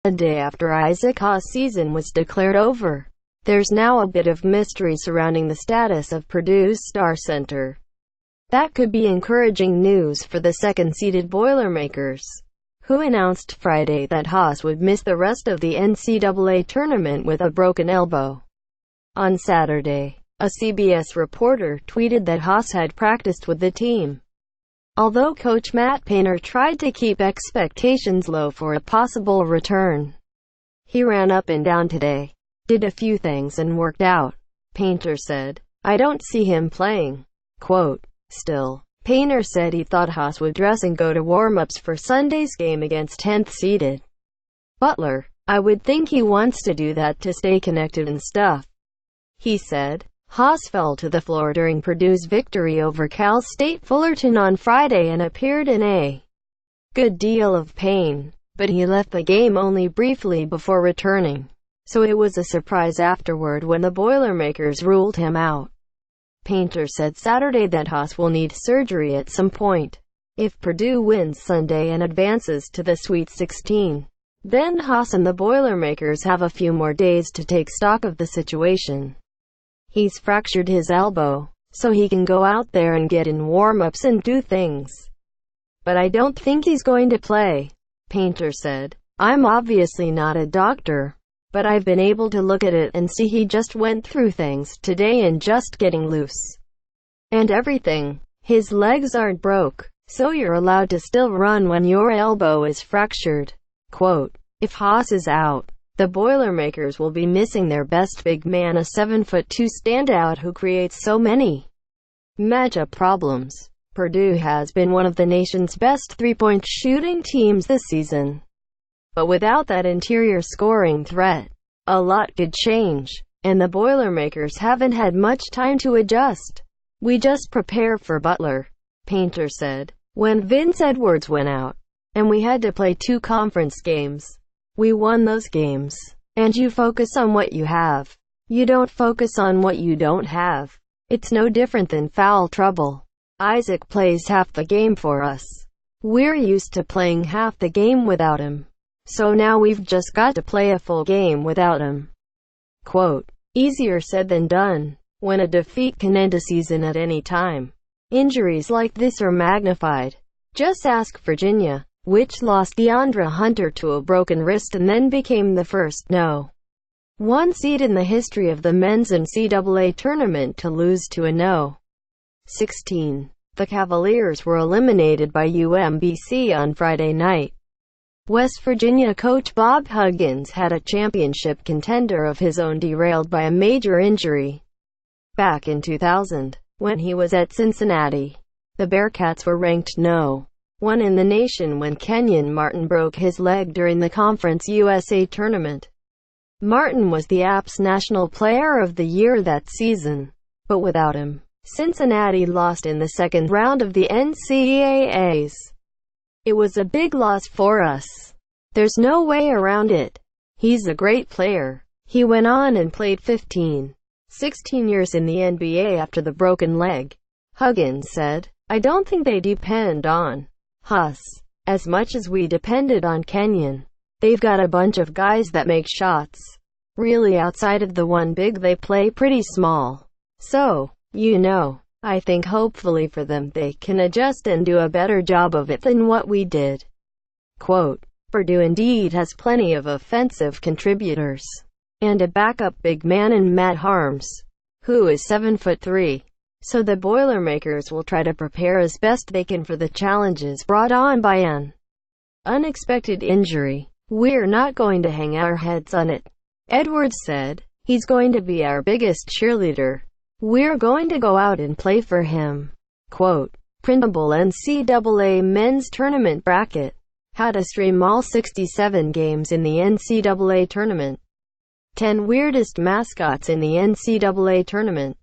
A day after Isaac Haas' season was declared over, there's now a bit of mystery surrounding the status of Purdue's star center. That could be encouraging news for the second-seeded Boilermakers, who announced Friday that Haas would miss the rest of the NCAA tournament with a broken elbow. On Saturday, a CBS reporter tweeted that Haas had practiced with the team. Although coach Matt Painter tried to keep expectations low for a possible return, he ran up and down today, did a few things and worked out. Painter said, "I don't see him playing." Quote, still, Painter said he thought Haas would dress and go to warm-ups for Sunday's game against 10th-seeded Butler. "I would think he wants to do that to stay connected and stuff," he said. Haas fell to the floor during Purdue's victory over Cal State Fullerton on Friday and appeared in a good deal of pain, but he left the game only briefly before returning, so it was a surprise afterward when the Boilermakers ruled him out. Painter said Saturday that Haas will need surgery at some point. If Purdue wins Sunday and advances to the Sweet 16, then Haas and the Boilermakers have a few more days to take stock of the situation. He's fractured his elbow, so he can go out there and get in warm-ups and do things. But I don't think he's going to play, Painter said. "I'm obviously not a doctor, but I've been able to look at it and see he just went through things today and just getting loose and everything. His legs aren't broke, so you're allowed to still run when your elbow is fractured." Quote, if Haas is out, the Boilermakers will be missing their best big man, a 7'2" standout who creates so many matchup problems. Purdue has been one of the nation's best three-point shooting teams this season, but without that interior scoring threat, a lot could change, and the Boilermakers haven't had much time to adjust. "We just prepare for Butler," Painter said. "When Vince Edwards went out, and we had to play 2 conference games, we won those games. And you focus on what you have. You don't focus on what you don't have. It's no different than foul trouble. Isaac plays half the game for us. We're used to playing half the game without him. So now we've just got to play a full game without him." Quote, easier said than done, when a defeat can end a season at any time. Injuries like this are magnified. Just ask Virginia, which lost DeAndre Hunter to a broken wrist and then became the first No. 1 seed in the history of the men's NCAA tournament to lose to a No. 16. The Cavaliers were eliminated by UMBC on Friday night. West Virginia coach Bob Huggins had a championship contender of his own derailed by a major injury back in 2000, when he was at Cincinnati. The Bearcats were ranked No. 1 in the nation when Kenyon Martin broke his leg during the Conference USA tournament. Martin was the AP's National Player of the Year that season, but without him, Cincinnati lost in the second round of the NCAAs. "It was a big loss for us. There's no way around it. He's a great player." He went on and played 16 years in the NBA after the broken leg. Huggins said, "I don't think they depend on Haas as much as we depended on Kenyon. They've got a bunch of guys that make shots. Really, outside of the one big, they play pretty small. So, I think hopefully for them they can adjust and do a better job of it than what we did." Quote, Purdue indeed has plenty of offensive contributors, and a backup big man in Matt Harms, who is 7'3". So the Boilermakers will try to prepare as best they can for the challenges brought on by an unexpected injury. "We're not going to hang our heads on it," Edwards said. "He's going to be our biggest cheerleader. We're going to go out and play for him." Quote, printable NCAA men's tournament bracket. How to stream all 67 games in the NCAA tournament. 10 weirdest mascots in the NCAA tournament.